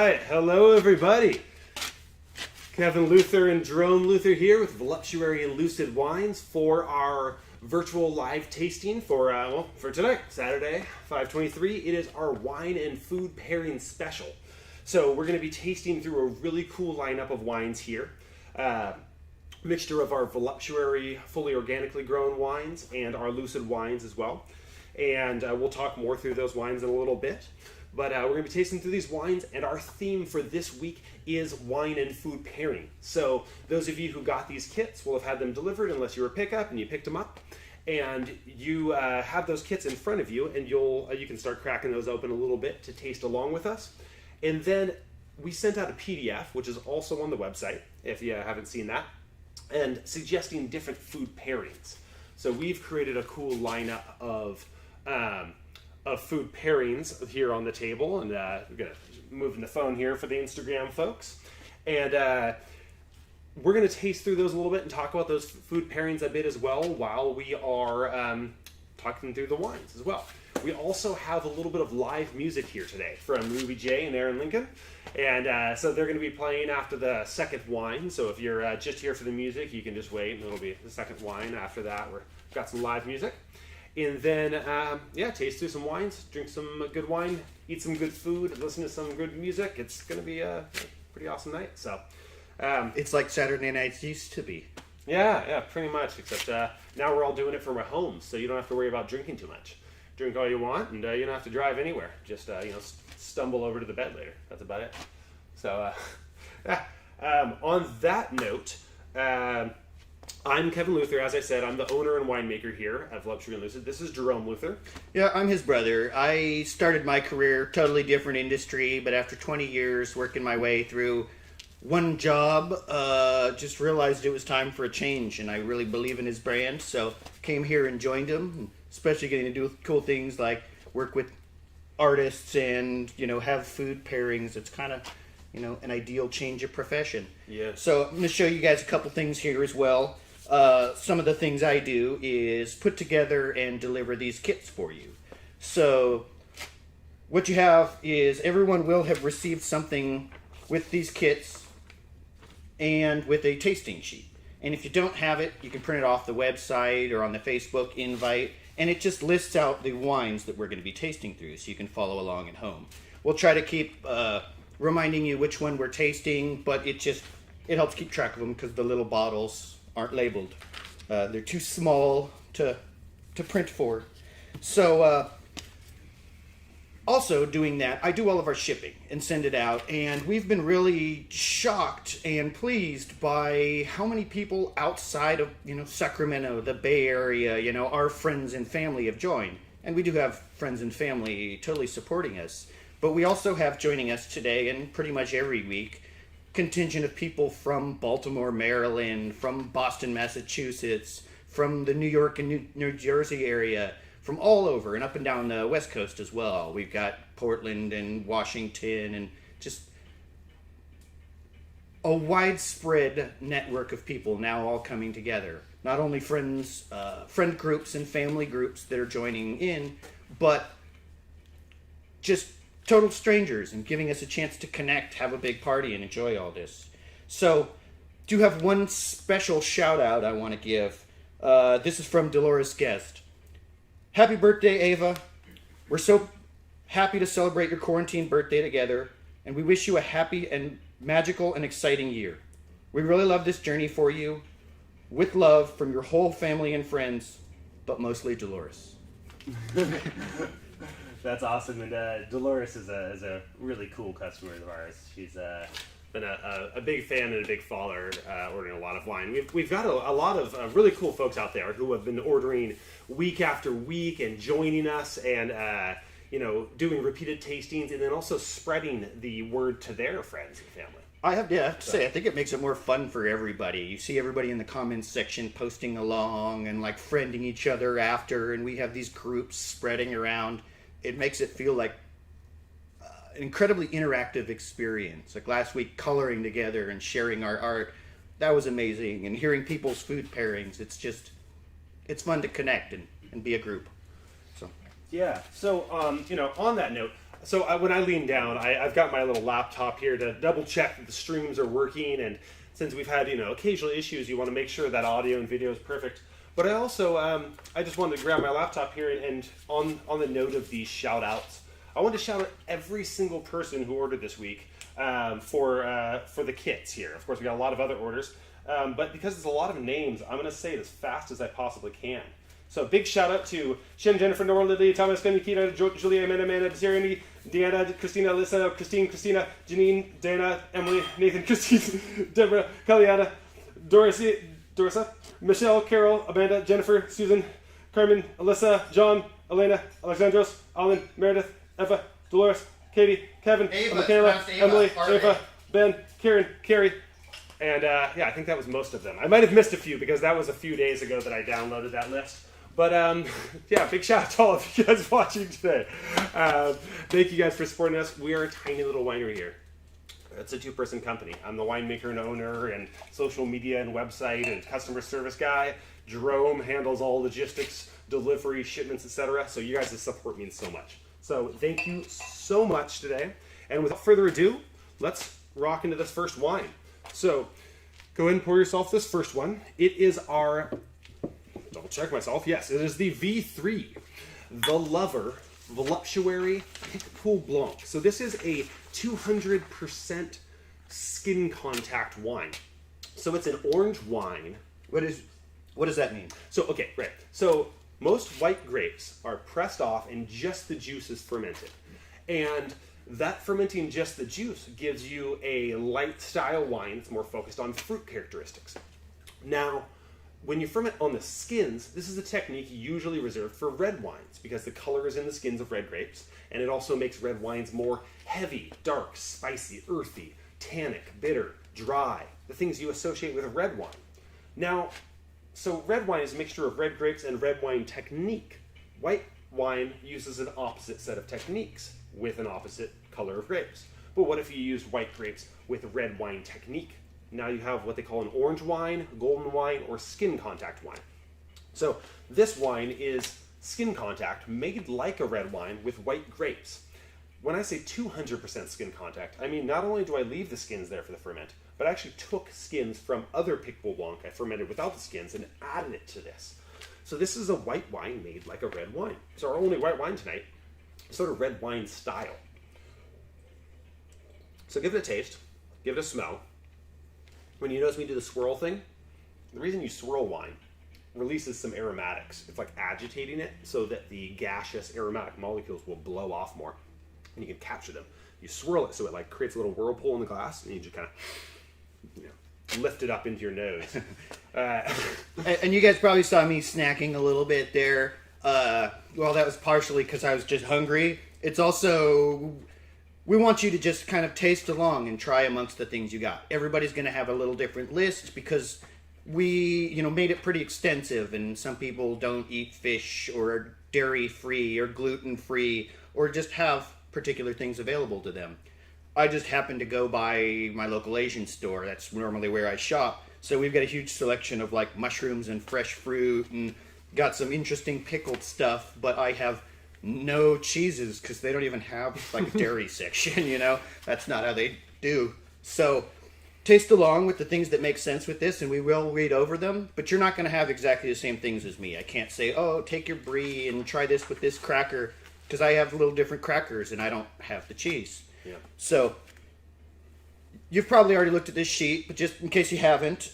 right, hello everybody. Kevin Luther and Jerome Luther here with Voluptuary Lucid Wines for our virtual live tasting for tonight, Saturday, 5/23. It is our wine and food pairing special. So we're going to be tasting through a really cool lineup of wines here. Mixture of our Voluptuary, fully organically grown wines and our Lucid wines as well. And we'll talk more through those wines in a little bit. But we're going to be tasting through these wines, and our theme for this week is wine and food pairing. So those of you who got these kits will have had them delivered unless you were a pickup and you picked them up. And you have those kits in front of you, and you can start cracking those open a little bit to taste along with us. And then we sent out a PDF, which is also on the website, if you haven't seen that, and suggesting different food pairings. So we've created a cool lineup of food pairings here on the table, and we're going to move in the phone here for the Instagram folks. And we're going to taste through those a little bit and talk about those food pairings a bit as well while we are talking through the wines as well. We also have a little bit of live music here today from Ruby J and Aaron Lincoln. And so they're going to be playing after the second wine. So if you're just here for the music, you can just wait, and it'll be the second wine. After that, we've got some live music. And then, taste through some wines, drink some good wine, eat some good food, listen to some good music. It's going to be a pretty awesome night. So it's like Saturday nights used to be. Yeah, pretty much. Except now we're all doing it from our homes, so you don't have to worry about drinking too much. Drink all you want, and you don't have to drive anywhere. Just stumble over to the bed later. That's about it. So on that note, I'm Kevin Luther. As I said, I'm the owner and winemaker here at Voluptuary Lucid. This is Jerome Luther. Yeah, I'm his brother. I started my career, totally different industry, but after 20 years working my way through one job, just realized it was time for a change, and I really believe in his brand, so came here and joined him, especially getting to do cool things like work with artists and, have food pairings. It's kind of, an ideal change of profession. Yeah. So I'm going to show you guys a couple things here as well. Some of the things I do is put together and deliver these kits for you. So what you have is everyone will have received something with these kits and with a tasting sheet. And if you don't have it, you can print it off the website or on the Facebook invite, and it just lists out the wines that we're going to be tasting through so you can follow along at home. We'll try to keep reminding you which one we're tasting, but it helps keep track of them because the little bottles aren't labeled. They're too small to print for. So also doing that, I do all of our shipping and send it out, and we've been really shocked and pleased by how many people outside of Sacramento, the Bay Area, our friends and family have joined. And we do have friends and family totally supporting us. But we also have joining us today, and pretty much every week, contingent of people from Baltimore, Maryland, from Boston, Massachusetts, from the New York and New Jersey area, from all over and up and down the West Coast as well. We've got Portland and Washington, and just a widespread network of people now all coming together. Not only friends, friend groups and family groups that are joining in, but just total strangers and giving us a chance to connect, have a big party, and enjoy all this. So, do have one special shout out I want to give. This is from Dolores Guest. Happy birthday, Ava. We're so happy to celebrate your quarantine birthday together, and we wish you a happy and magical and exciting year. We really love this journey for you. With love from your whole family and friends, but mostly Dolores. That's awesome, and Dolores is a really cool customer of ours. She's been a big fan and a big follower, ordering a lot of wine. We've got a lot of really cool folks out there who have been ordering week after week and joining us and doing repeated tastings, and then also spreading the word to their friends and family. I have to say, I think it makes it more fun for everybody. You see everybody in the comments section posting along and like friending each other after, and we have these groups spreading around. It makes it feel like an incredibly interactive experience. Like last week, coloring together and sharing our art, that was amazing. And hearing people's food pairings, it's fun to connect and be a group. So yeah. So on that note, So when I lean down, I've got my little laptop here to double check that the streams are working, and since we've had occasional issues, you want to make sure that audio and video is perfect. But I also I just wanted to grab my laptop here and on the note of these shout outs, I wanted to shout out every single person who ordered this week for the kits here. Of course, we got a lot of other orders, but because it's a lot of names, I'm going to say it as fast as I possibly can. So big shout out to Shen, Jennifer, Nora, Lily, Thomas, Nikita, Julia, Amanda, Desiree, Deanna, Christina, Alyssa, Christina, Janine, Dana, Emily, Nathan, Christine, Deborah, Kaliana, Dorissa, Michelle, Carol, Amanda, Jennifer, Susan, Carmen, Alyssa, John, Elena, Alexandros, Alan, Meredith, Eva, Dolores, Katie, Kevin, Michaela, Emily, Eva, Ben, Karen, Carrie, and I think that was most of them. I might have missed a few because that was a few days ago that I downloaded that list. But big shout out to all of you guys watching today. Thank you guys for supporting us. We are a tiny little winery here. It's a two-person company. I'm the winemaker and owner and social media and website and customer service guy. Jerome handles all logistics, delivery, shipments, etc. So you guys' support means so much. So thank you so much today. And without further ado, let's rock into this first wine. So go ahead and pour yourself this first one. It is our... double check myself. Yes, it is the V3, The Lover Voluptuary Picpoul Blanc. So this is a 200% skin contact wine. So it's an orange wine. What does that mean? So, okay, right. So most white grapes are pressed off and just the juice is fermented. And that fermenting just the juice gives you a light style wine that's more focused on fruit characteristics. Now, when you ferment on the skins, this is a technique usually reserved for red wines because the color is in the skins of red grapes, and it also makes red wines more heavy, dark, spicy, earthy, tannic, bitter, dry, the things you associate with a red wine. Now, so red wine is a mixture of red grapes and red wine technique. White wine uses an opposite set of techniques with an opposite color of grapes. But what if you used white grapes with red wine technique? Now you have what they call an orange wine, golden wine, or skin contact wine. So this wine is skin contact, made like a red wine with white grapes. When I say 200% skin contact, I mean not only do I leave the skins there for the ferment, but I actually took skins from other Picpoul Blanc I fermented without the skins and added it to this. So this is a white wine made like a red wine. So our only white wine tonight is sort of red wine style. So give it a taste, give it a smell. When you notice me do the swirl thing, the reason you swirl wine releases some aromatics. It's like agitating it so that the gaseous aromatic molecules will blow off more and you can capture them. You swirl it so it like creates a little whirlpool in the glass and you just kind of lift it up into your nose. And you guys probably saw me snacking a little bit there. Well, that was partially because I was just hungry. It's also... we want you to just kind of taste along and try amongst the things you got. Everybody's going to have a little different list because we, made it pretty extensive, and some people don't eat fish or are dairy-free or gluten-free or just have particular things available to them. I just happen to go by my local Asian store. That's normally where I shop. So we've got a huge selection of like mushrooms and fresh fruit and got some interesting pickled stuff, but I have no cheeses because they don't even have like a dairy section, That's not how they do. So taste along with the things that make sense with this, and we will read over them, but you're not going to have exactly the same things as me. I can't say, oh, take your brie and try this with this cracker, because I have little different crackers and I don't have the cheese. Yeah. So you've probably already looked at this sheet, but just in case you haven't,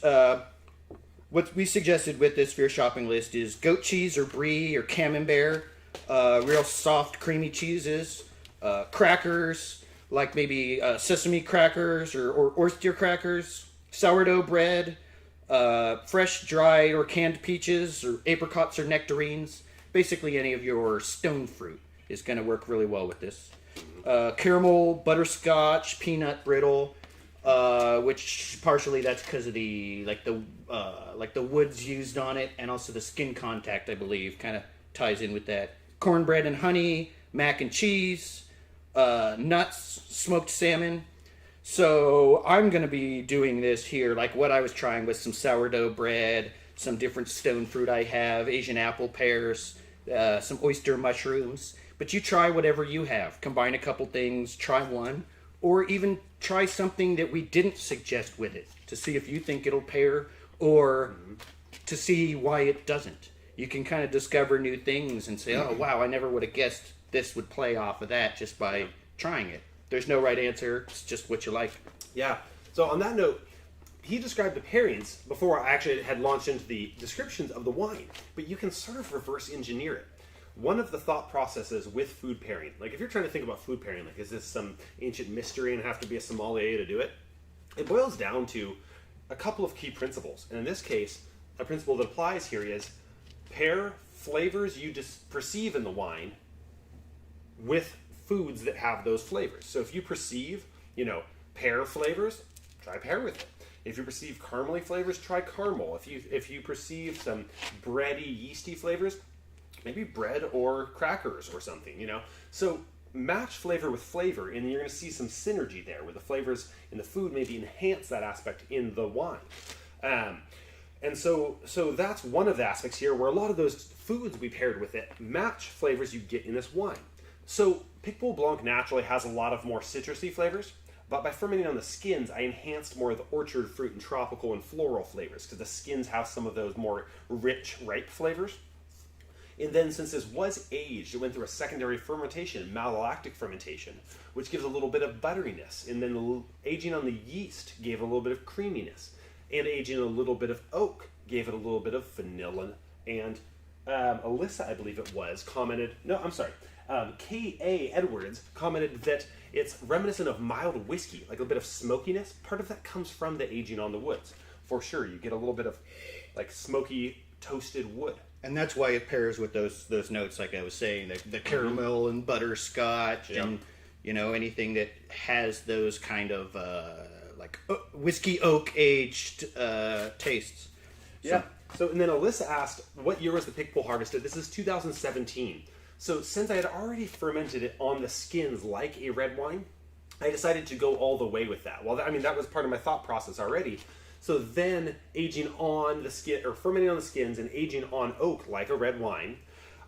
what we suggested with this for your shopping list is goat cheese or brie or camembert, real soft, creamy cheeses, crackers, like maybe sesame crackers or oyster crackers, sourdough bread, fresh, dried, or canned peaches, or apricots or nectarines. Basically, any of your stone fruit is going to work really well with this. Caramel, butterscotch, peanut brittle, which partially that's because of the woods used on it, and also the skin contact, I believe, kind of ties in with that. Cornbread and honey, mac and cheese, nuts, smoked salmon. So I'm going to be doing this here, like what I was trying with some sourdough bread, some different stone fruit I have, Asian apple pears, some oyster mushrooms. But you try whatever you have. Combine a couple things, try one, or even try something that we didn't suggest with it to see if you think it'll pair or to see why it doesn't. You can kind of discover new things and say, oh, wow, I never would have guessed this would play off of that just by trying it. There's no right answer. It's just what you like. Yeah. So on that note, he described the pairings before I actually had launched into the descriptions of the wine, but you can sort of reverse engineer it. One of the thought processes with food pairing, like if you're trying to think about food pairing, like is this some ancient mystery and have to be a sommelier to do it? It boils down to a couple of key principles. And in this case, a principle that applies here is pair flavors you just perceive in the wine with foods that have those flavors. So if you perceive, pear flavors, try pear with it. If you perceive caramely flavors, try caramel. If you perceive some bready, yeasty flavors, maybe bread or crackers or something, So match flavor with flavor, and you're going to see some synergy there, where the flavors in the food maybe enhance that aspect in the wine. And so that's one of the aspects here, where a lot of those foods we paired with it match flavors you get in this wine. So Picpoul Blanc naturally has a lot of more citrusy flavors, but by fermenting on the skins, I enhanced more of the orchard, fruit, and tropical and floral flavors, because the skins have some of those more rich, ripe flavors. And then since this was aged, it went through a secondary fermentation, malolactic fermentation, which gives a little bit of butteriness. And then aging on the yeast gave it a little bit of creaminess. And aging a little bit of oak gave it a little bit of vanilla. And Alyssa, I believe it was, commented, K.A. Edwards commented that it's reminiscent of mild whiskey, like a bit of smokiness. Part of that comes from the aging on the woods. For sure, you get a little bit of like smoky, toasted wood. And that's why it pairs with those notes, like I was saying, the caramel and butterscotch and, anything that has those kind of whiskey oak aged tastes. Yeah. So, and then Alyssa asked, what year was the Picpoul harvested? This is 2017. So since I had already fermented it on the skins like a red wine, I decided to go all the way with that. Well, that was part of my thought process already. So then aging on the skin, or fermenting on the skins and aging on oak like a red wine,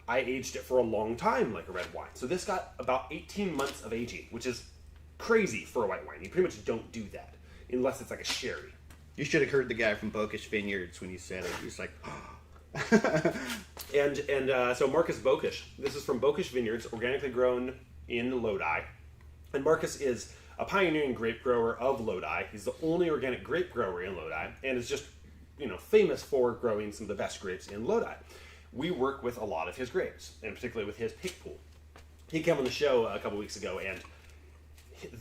I aged it for a long time like a red wine. So this got about 18 months of aging, which is crazy for a white wine. You pretty much don't do that unless it's like a sherry. You should have heard the guy from Bokish Vineyards when he said it. He was like, So Marcus Bokish, this is from Bokish Vineyards, organically grown in Lodi. And Marcus is a pioneering grape grower of Lodi. He's the only organic grape grower in Lodi, and is just, famous for growing some of the best grapes in Lodi. We work with a lot of his grapes, and particularly with his Picpoul. He came on the show a couple weeks ago, and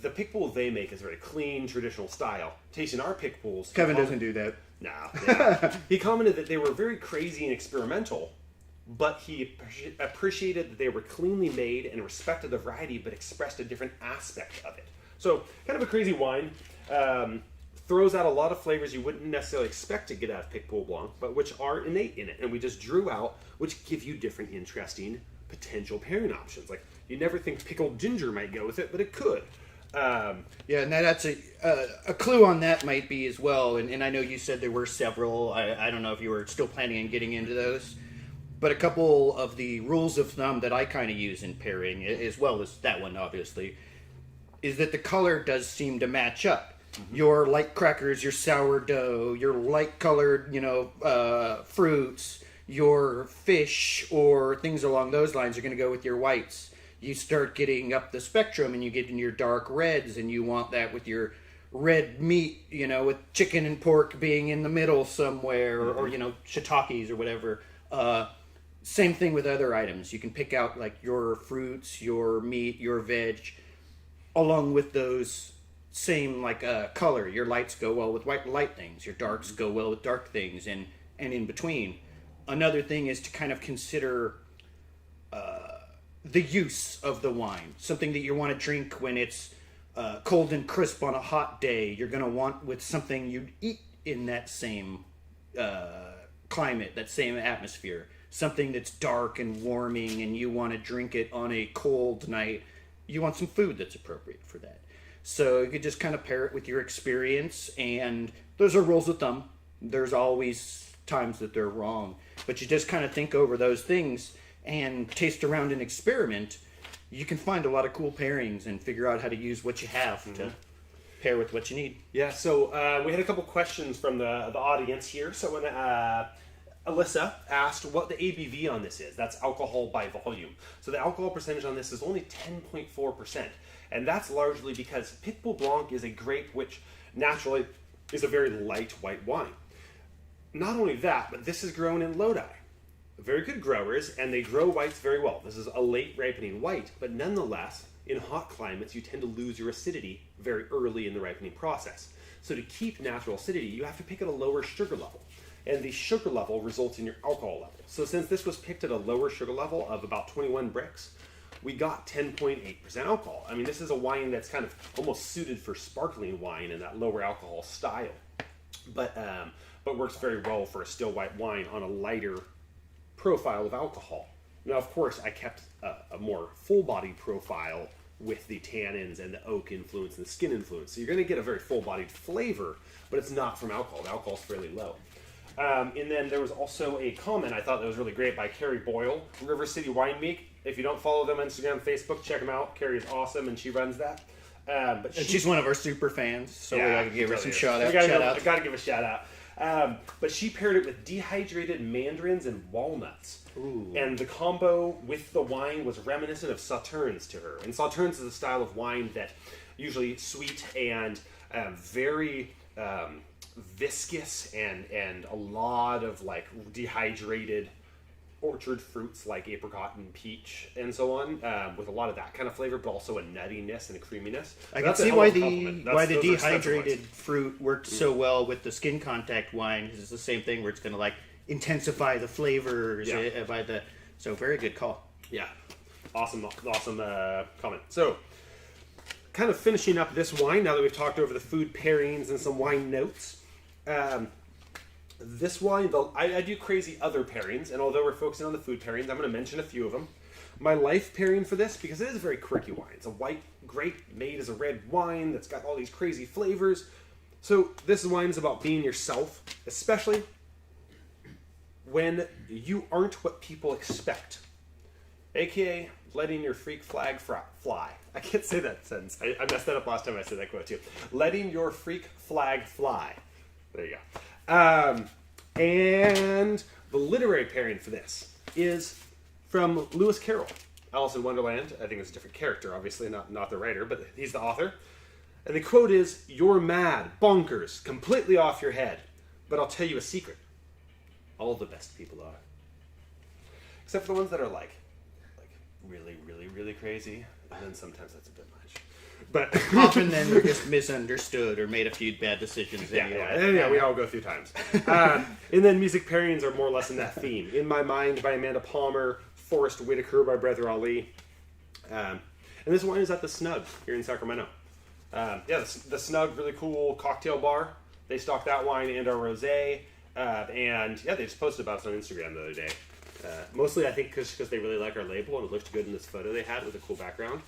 the Picpoul they make is a very clean, traditional style. Tasting our Picpouls... Kevin doesn't do that. No. Yeah. He commented that they were very crazy and experimental, but he appreciated that they were cleanly made and respected the variety, but expressed a different aspect of it. So, kind of a crazy wine. Throws out a lot of flavors you wouldn't necessarily expect to get out of Picpoul Blanc, but which are innate in it. And we just drew out, which give you different interesting potential pairing options. Like, you never think pickled ginger might go with it, but it could. And that's a clue on that might be as well. And I know you said there were several. I don't know if you were still planning on getting into those. But a couple of the rules of thumb that I kind of use in pairing, as well as that one, obviously, is that the color does seem to match up. Mm-hmm. Your light crackers, your sourdough, your light colored, fruits, your fish, or things along those lines are going to go with your whites. You start getting up the spectrum and you get in your dark reds, and you want that with your red meat, with chicken and pork being in the middle somewhere, mm-hmm. or shiitakes or whatever. Same thing with other items. You can pick out like your fruits, your meat, your veg, along with those same color. Your lights go well with light things. Your darks go well with dark things, and in between. Another thing is to kind of consider the use of the wine. Something that you want to drink when it's cold and crisp on a hot day. You're going to want with something you'd eat in that same climate, that same atmosphere. Something that's dark and warming, and you want to drink it on a cold night. You want some food that's appropriate for that. So you could just kind of pair it with your experience, and those are rules of thumb. There's always times that they're wrong, but you just kind of think over those things and taste around and experiment, you can find a lot of cool pairings and figure out how to use what you have to pair with what you need. Yeah, so we had a couple questions from the audience here. So when Alyssa asked what the ABV on this is, that's alcohol by volume. So the alcohol percentage on this is only 10.4%. And that's largely because Pitbull Blanc is a grape which naturally is a very light white wine. Not only that, but this is grown in Lodi. Very good growers, and they grow whites very well. This is a late ripening white, but nonetheless, in hot climates, you tend to lose your acidity very early in the ripening process. So to keep natural acidity, you have to pick at a lower sugar level. And the sugar level results in your alcohol level. So since this was picked at a lower sugar level of about 21 bricks, we got 10.8% alcohol. I mean, this is a wine that's kind of almost suited for sparkling wine in that lower alcohol style. But works very well for a still white wine on a lighter profile of alcohol. Now, of course, I kept a more full-bodied profile with the tannins and the oak influence and the skin influence. So you're going to get a very full-bodied flavor, but it's not from alcohol. The alcohol's fairly low. And then there was also a comment I thought that was really great by Carrie Boyle, River City Wine Week. If you don't follow them on Instagram, Facebook, check them out. Carrie is awesome, and she runs that. But she's one of our super fans, so we gotta give her some shout out. I gotta give a shout out. But she paired it with dehydrated mandarins and walnuts. Ooh. And the combo with the wine was reminiscent of Sauternes to her. And Sauternes is a style of wine that usually sweet and very viscous and a lot of like dehydrated orchard fruits like apricot and peach and so on, with a lot of that kind of flavor, but also a nuttiness and a creaminess. I can see why the dehydrated fruit worked so well with the skin contact wine. It's the same thing where it's going to like intensify the flavors so very good call. Yeah, awesome comment. So kind of finishing up this wine now that we've talked over the food pairings and some wine notes. This wine, I do crazy other pairings, and although we're focusing on the food pairings, I'm going to mention a few of them. My life pairing for this, because it is a very quirky wine. It's a white grape made as a red wine that's got all these crazy flavors. So this wine is about being yourself, especially when you aren't what people expect. AKA letting your freak flag fly. I can't say that sentence. I messed that up last time I said that quote too. Letting your freak flag fly. There you go. And the literary pairing for this is from Lewis Carroll, Alice in Wonderland. I think it's a different character, obviously, not the writer, but he's the author. And the quote is, "You're mad, bonkers, completely off your head. But I'll tell you a secret. All the best people are." Except for the ones that are like really, really, really crazy. And then sometimes that's a bit much. But often then they're just misunderstood or made a few bad decisions. Yeah, we all go through times. And then music pairings are more or less in that theme. In My Mind by Amanda Palmer, Forrest Whitaker by Brother Ali. And this wine is at the Snug here in Sacramento. The Snug, really cool cocktail bar. They stock that wine and our rosé. And they just posted about it on Instagram the other day. Mostly, I think, because they really like our label and it looked good in this photo they had with a cool background.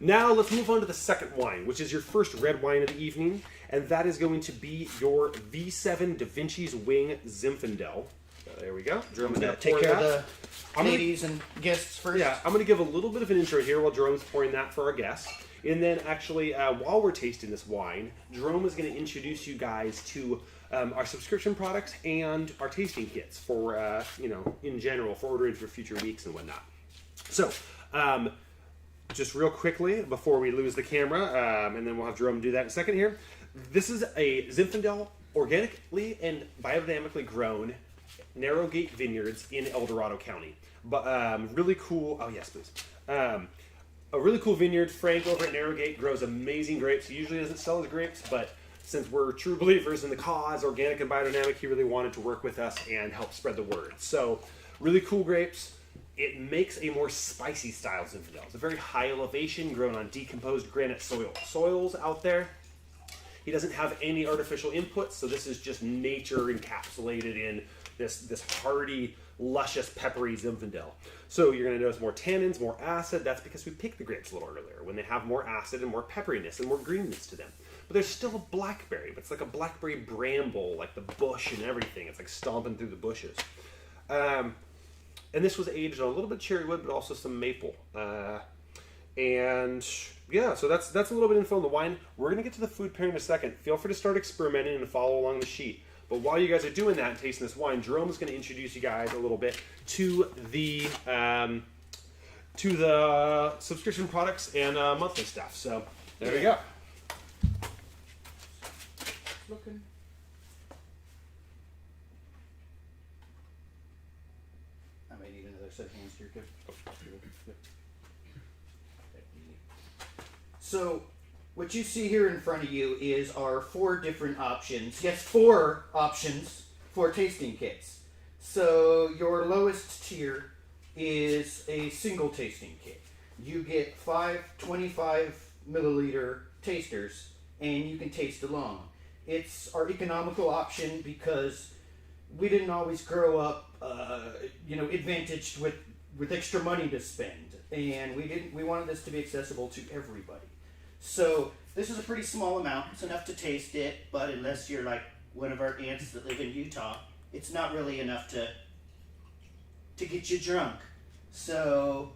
Now let's move on to the second wine, which is your first red wine of the evening, and that is going to be your V7 Da Vinci's Wing Zinfandel. There we go. Jerome's going to take care of the ladies and guests first. Yeah, I'm going to give a little bit of an intro here while Jerome's pouring that for our guests. And then actually, while we're tasting this wine, Jerome is going to introduce you guys to our subscription products and our tasting kits for, in general, for ordering for future weeks and whatnot. So, just real quickly, before we lose the camera, and then we'll have Jerome do that in a second here. This is a Zinfandel organically and biodynamically grown Narrowgate Vineyards in El Dorado County. But really cool, oh yes, please. A really cool vineyard. Frank over at Narrowgate grows amazing grapes. He usually doesn't sell his grapes, but since we're true believers in the cause, organic and biodynamic, he really wanted to work with us and help spread the word. So, really cool grapes. It makes a more spicy style Zinfandel. It's a very high elevation, grown on decomposed granite soils out there. He doesn't have any artificial inputs, so this is just nature encapsulated in this hearty, luscious, peppery Zinfandel. So you're going to notice more tannins, more acid. That's because we picked the grapes a little earlier, when they have more acid and more pepperiness and more greenness to them. But there's still a blackberry, but it's like a blackberry bramble, like the bush and everything. It's like stomping through the bushes. And this was aged on a little bit of cherry wood, but also some maple. And yeah, so that's a little bit of info on the wine. We're going to get to the food pairing in a second. Feel free to start experimenting and follow along the sheet. But while you guys are doing that and tasting this wine, Jerome is going to introduce you guys a little bit to the subscription products and monthly stuff. So there we go. Looking. I may need another set of hands here, Kevin. So, what you see here in front of you is our 4 different options. Yes, 4 options for tasting kits. So, your lowest tier is a single tasting kit. You get 5 25 milliliter tasters, and you can taste along. It's our economical option because we didn't always grow up, advantaged with extra money to spend, and we wanted this to be accessible to everybody. So this is a pretty small amount. It's enough to taste it, but unless you're like one of our aunts that live in Utah, it's not really enough to get you drunk. So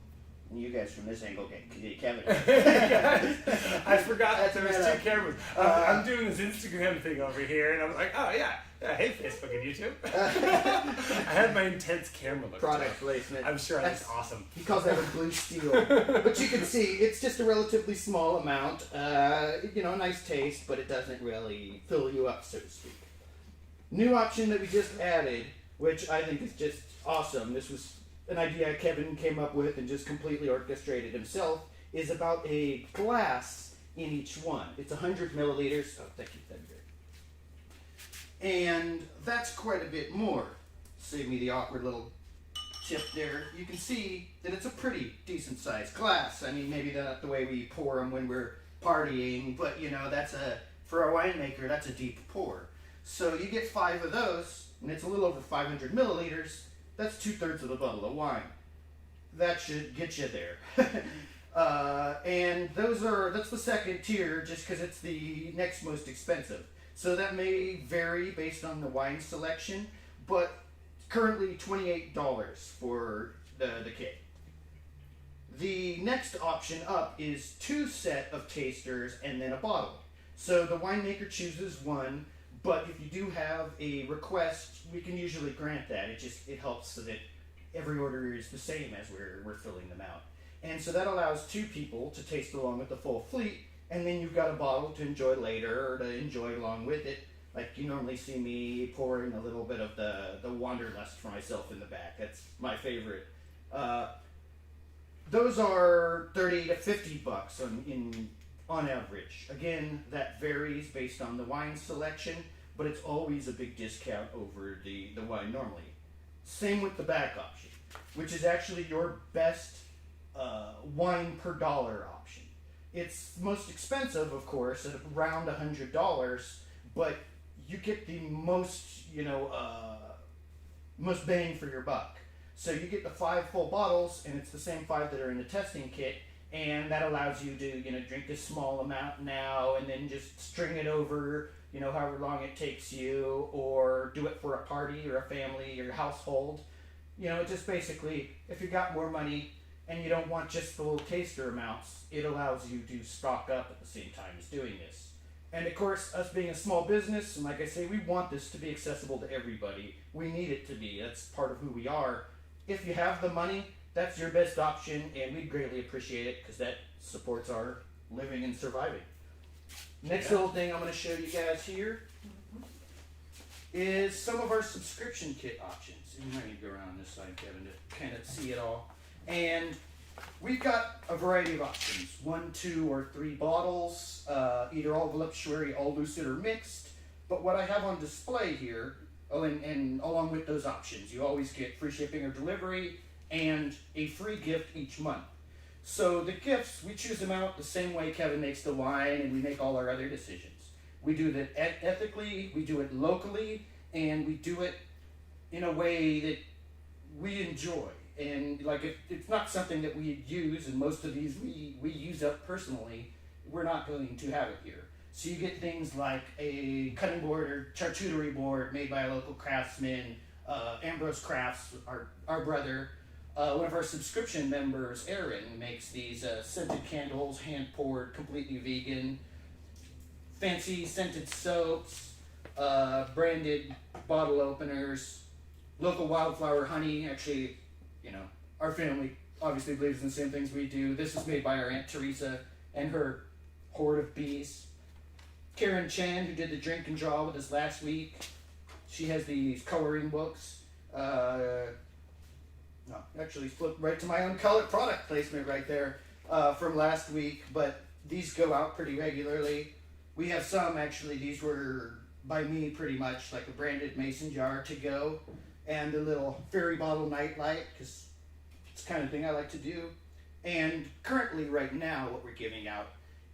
you guys from this angle get Kevin. I forgot that there was 2 cameras. I'm doing this Instagram thing over here, and I was like, oh yeah, hey Facebook and YouTube. I had my intense camera look. Product placement. I'm sure that's awesome. He calls that a blue steel. But you can see it's just a relatively small amount. Nice taste, but it doesn't really fill you up, so to speak. New option that we just added, which I think is just awesome. This was an idea Kevin came up with and just completely orchestrated himself, is about a glass in each one. It's 100 milliliters. Oh, thank you. That'd be great. And that's quite a bit more. Save me the awkward little tip there. You can see that it's a pretty decent sized glass. I mean, maybe not the way we pour them when we're partying, but for a winemaker, that's a deep pour. So you get 5 of those, and it's a little over 500 milliliters. That's 2/3 of a bottle of wine. That should get you there. And that's the second tier just because it's the next most expensive. So that may vary based on the wine selection, but currently $28 for the kit. The next option up is 2 set of tasters and then a bottle. So the winemaker chooses one, but if you do have a request, we can usually grant that. It helps so that every order is the same as we're filling them out. And so that allows 2 people to taste along with the full fleet, and then you've got a bottle to enjoy later or to enjoy along with it. Like you normally see me pouring a little bit of the Wanderlust for myself in the back. That's my favorite. Those are $30 to $50 on average. Again, that varies based on the wine selection, but it's always a big discount over the wine normally. Same with the back option, which is actually your best wine per dollar option. It's most expensive, of course, at around $100, but you get the most bang for your buck. So you get the 5 full bottles, and it's the same 5 that are in the testing kit, and that allows you to drink a small amount now, and then just string it over, however long it takes you, or do it for a party or a family or a household. It just basically, if you got more money and you don't want just the little taster amounts, it allows you to stock up at the same time as doing this. And of course, us being a small business, and like I say, we want this to be accessible to everybody. We need it to be. That's part of who we are. If you have the money, that's your best option, and we'd greatly appreciate it because that supports our living and surviving. Next little thing I'm going to show you guys here is some of our subscription kit options. And you might need to go around this side, Kevin, to kind of see it all. And we've got a variety of options. 1, 2, or 3 bottles, either all voluptuary, all lucid, or mixed. But what I have on display here, and along with those options, you always get free shipping or delivery and a free gift each month. So the gifts, we choose them out the same way Kevin makes the wine, and we make all our other decisions. We do that ethically, we do it locally, and we do it in a way that we enjoy. And like if it's not something that we use, and most of these we use up personally, we're not going to have it here. So you get things like a cutting board or charcuterie board made by a local craftsman, Ambrose Crafts, our brother. one of our subscription members, Aaron, makes these scented candles, hand-poured, completely vegan, fancy scented soaps, branded bottle openers, local wildflower honey. Actually, our family obviously believes in the same things we do. This is made by our Aunt Teresa and her horde of bees. Karen Chan, who did the drink and draw with us last week, she has these coloring books. No, actually flipped right to my own color product placement right there from last week, but these go out pretty regularly. We have some, actually, these were by me pretty much, like a branded mason jar to go, and a little fairy bottle nightlight, because it's the kind of thing I like to do. And currently, right now, what we're giving out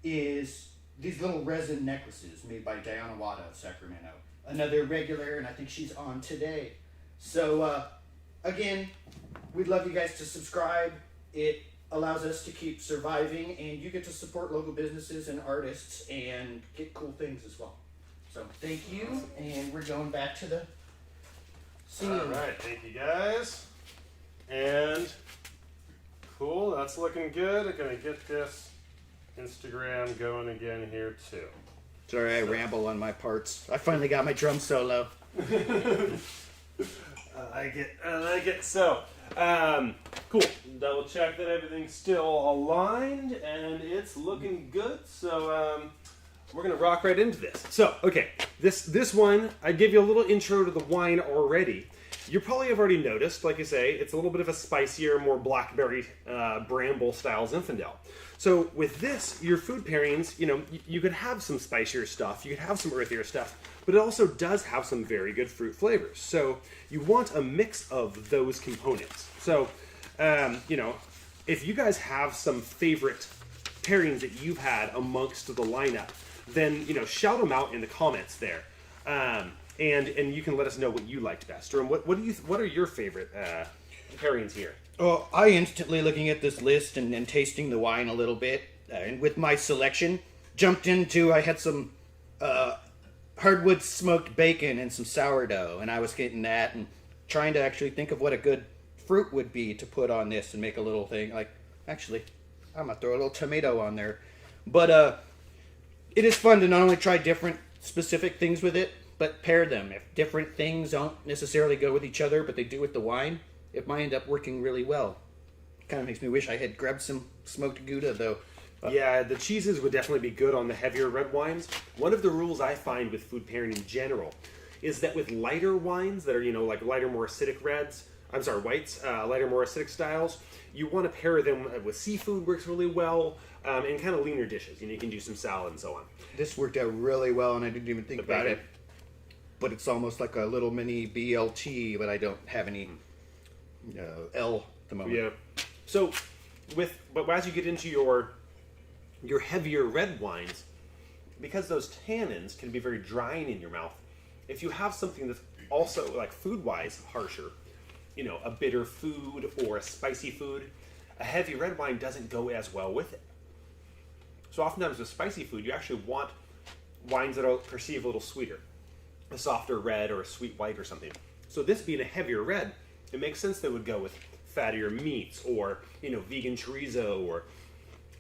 is these little resin necklaces made by Diana Wada of Sacramento. Another regular, and I think she's on today. So, again, we'd love you guys to subscribe. It allows us to keep surviving, and you get to support local businesses and artists and get cool things as well. So, thank you, and we're going back to the scene. All right, thank you guys. And cool, that's looking good. I'm gonna get this Instagram going again here too. Sorry, I ramble on my parts. I finally got my drum solo. I like it. So, cool. Double check that everything's still aligned, and it's looking good. So, we're gonna rock right into this. So, okay, this one, I gave you a little intro to the wine already. You probably have already noticed, like I say, it's a little bit of a spicier, more blackberry, bramble style Zinfandel. So with this, your food pairings, you could have some spicier stuff, you could have some earthier stuff, but it also does have some very good fruit flavors. So you want a mix of those components. So, if you guys have some favorite pairings that you've had amongst the lineup, then, shout them out in the comments there. And you can let us know what you liked best. Or what are your favorite pairings here? Well, I instantly, looking at this list and tasting the wine a little bit, and with my selection, jumped into, I had some hardwood smoked bacon and some sourdough, and I was getting that and trying to actually think of what a good fruit would be to put on this and make a little thing. Like, actually, I'm going to throw a little tomato on there. But it is fun to not only try different specific things with it, but pair them. If different things don't necessarily go with each other, but they do with the wine, it might end up working really well. Kind of makes me wish I had grabbed some smoked Gouda, though. Yeah, the cheeses would definitely be good on the heavier red wines. One of the rules I find with food pairing in general is that with lighter wines that are, like lighter, more acidic whites, lighter, more acidic styles, you want to pair them with seafood, works really well, and kind of leaner dishes. You can do some salad and so on. This worked out really well, and I didn't even think about it. But it's almost like a little mini BLT, but I don't have any L at the moment. Yeah. So, but as you get into your heavier red wines, because those tannins can be very drying in your mouth, if you have something that's also, like food-wise, harsher, a bitter food or a spicy food, a heavy red wine doesn't go as well with it. So oftentimes with spicy food, you actually want wines that are perceived a little sweeter. A softer red or a sweet white or something. So this being a heavier red, it makes sense that it would go with fattier meats or, vegan chorizo or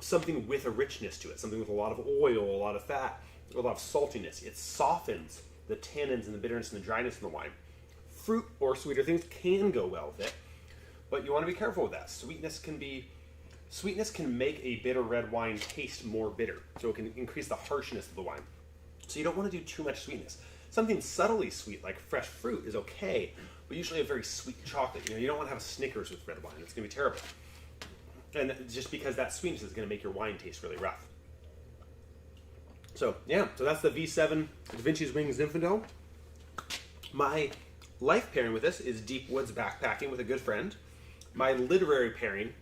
something with a richness to it, something with a lot of oil, a lot of fat, a lot of saltiness. It softens the tannins and the bitterness and the dryness in the wine. Fruit or sweeter things can go well with it, but you want to be careful with that. Sweetness can make a bitter red wine taste more bitter, so it can increase the harshness of the wine. So you don't want to do too much sweetness. Something subtly sweet, like fresh fruit, is okay, but usually a very sweet chocolate. You don't want to have a Snickers with red wine. It's going to be terrible. And just because that sweetness is going to make your wine taste really rough. So, yeah, so that's the V7 Da Vinci's Wings Zinfandel. My life pairing with this is Deep Woods Backpacking with a Good Friend. My literary pairing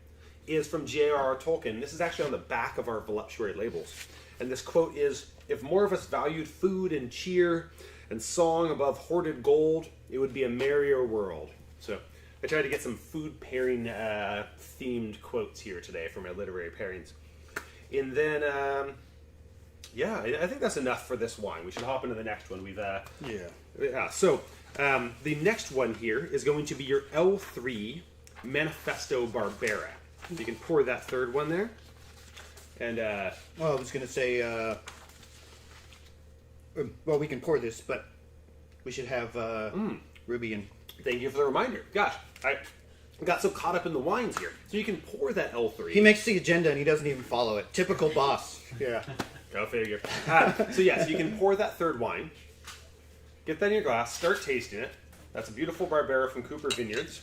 is from J.R.R. Tolkien. This is actually on the back of our voluptuary labels. And this quote is, "If more of us valued food and cheer and song above hoarded gold, it would be a merrier world." So I tried to get some food pairing themed quotes here today for my literary pairings. And then, I think that's enough for this wine. We should hop into the next one. So the next one here is going to be your L3 Manifesto Barbera. You can pour that third one there. And, Well, I was going to say, well, we can pour this, but we should have Ruby and... thank you for the reminder. Gosh, I got so caught up in the wines here. So you can pour that L3. He makes the agenda and he doesn't even follow it. Typical boss. Yeah, go figure. So yes, you can pour that third wine. Get that in your glass. Start tasting it. That's a beautiful Barbera from Cooper Vineyards.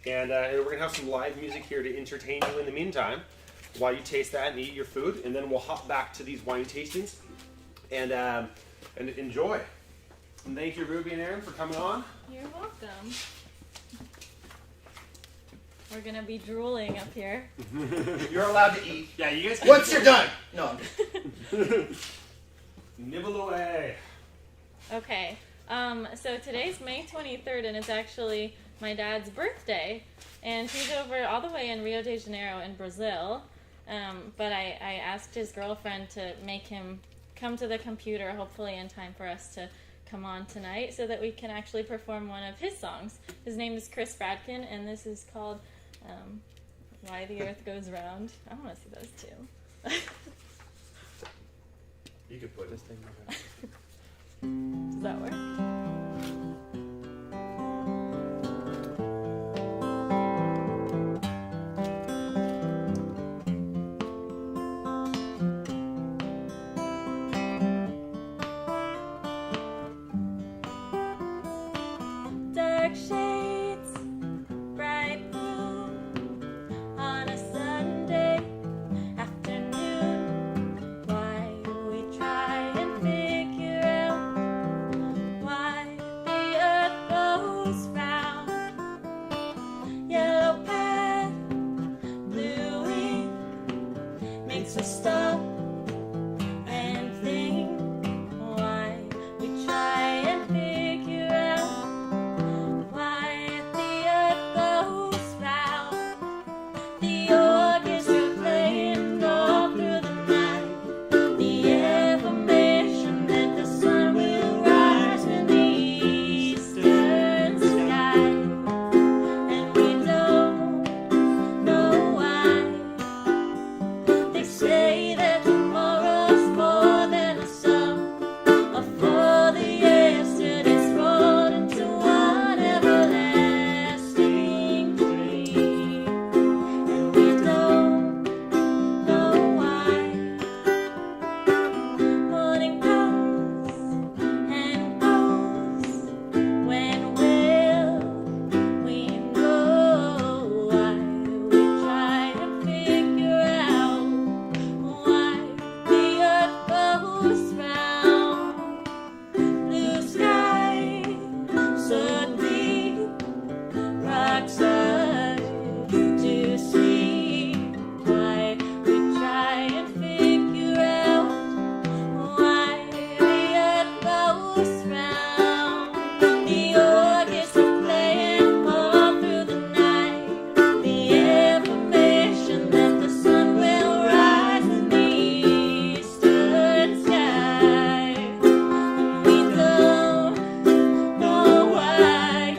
And we're going to have some live music here to entertain you in the meantime while you taste that and eat your food. And then we'll hop back to these wine tastings and enjoy. And thank you, Ruby and Aaron, for coming on. You're welcome. We're going to be drooling up here. You're allowed to eat. Yeah, you guys can Once you're done. No, I'm just... nibble away. Okay. So today's May 23rd, and it's actually my dad's birthday. And he's over all the way in Rio de Janeiro in Brazil. But I asked his girlfriend to make him come to the computer, hopefully in time for us to come on tonight, so that we can actually perform one of his songs. His name is Chris Fradkin, and this is called Why the Earth Goes Round. I want to see those too. You could put this thing right. Does that work? Dark shades, bright blue, on a Sunday afternoon. Why we try and figure out why the earth goes round. Yellow pad, blue ink, makes us stop and think. Why we try and figure out why the earth goes round. The orchestra playing all through the night. The affirmation that the sun will rise in the eastern sky. And we don't know why. They say that tomorrow's more than a song, or for the yesterday's rolled into one everlasting dream. And we don't know why. Morning comes and goes. When will we know why we try to figure out why the earth goes round? Blue sky, so deep, rocks are to see. Why we try and figure out why the earth goes round. The orchestra playing all through the night. The affirmation that the sun will rise in the eastern sky. And we don't know why.